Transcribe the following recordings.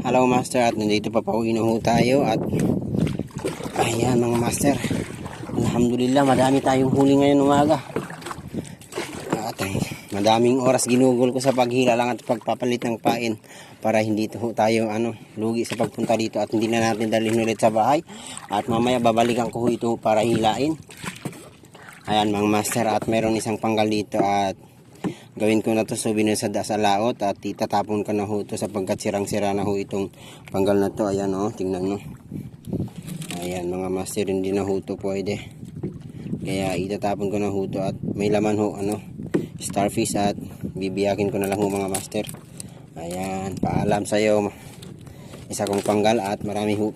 Hello master, at nandito pa pauwi na ho tayo. At ayan mga master, alhamdulillah madami tayong huli ngayon umaga. At madaming oras ginugol ko sa paghila lang at pagpapalit ng pain para hindi tayo lugi sa pagpunta dito at hindi na natin dalhin ulit sa bahay. At mamaya babalikan ko ito para hilain. Ayan mga master, at meron isang panggal dito at gawin ko na to souvenir sa laot at itatapon ko na ho ito sapagkat sirang-sira na ho itong panggal na to. Ayan tingnan mo. Ayan mga master, hindi na ho ito pwede. Kaya itatapon ko na ho ito at may laman ho starfish at bibiyakin ko na lang ho mga master. Ayan, paalam sa iyo. Isa kong panggal at marami ho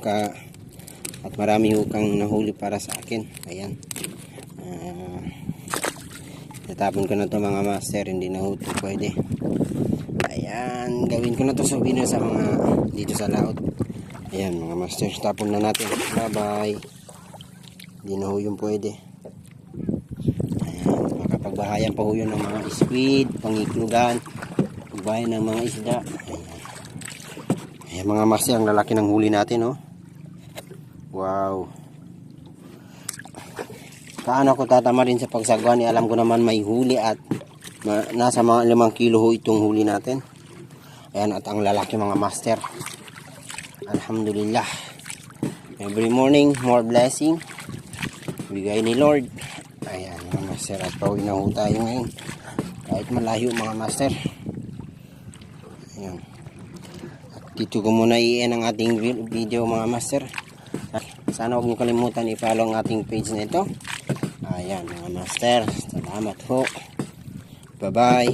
kang nahuli para sa akin. Ayan. Tatapon ko na to mga master, hindi na ho ito pwede. Ayan, gawin ko na to souvenir sa mga dito sa laot. Ayan mga master, tapon na natin. Bye bye. Hindi na ho yung pwede. Ayan, makapagbahayan pa ho yun ng mga squid, pangiklugan, pagbahayan ng mga isda. Ayan. Ayan mga master, ang lalaki ng huli natin Wow. Paano ako tatama rin sa pagsagwa ni, alam ko naman may huli at nasa mga 5 kilo ho itong huli natin. Ayan, at ang lalaki mga master. Alhamdulillah. Every morning more blessing bigay ni Lord. Ayan mga master, at pauwi na ho tayo ngayon kahit malayo mga master. Ayan. At dito ko muna i-end ang ating video mga master. At sana huwag niyo kalimutan i-follow ang ating page na ito. Ayan mga master, salamat ho. Bye bye.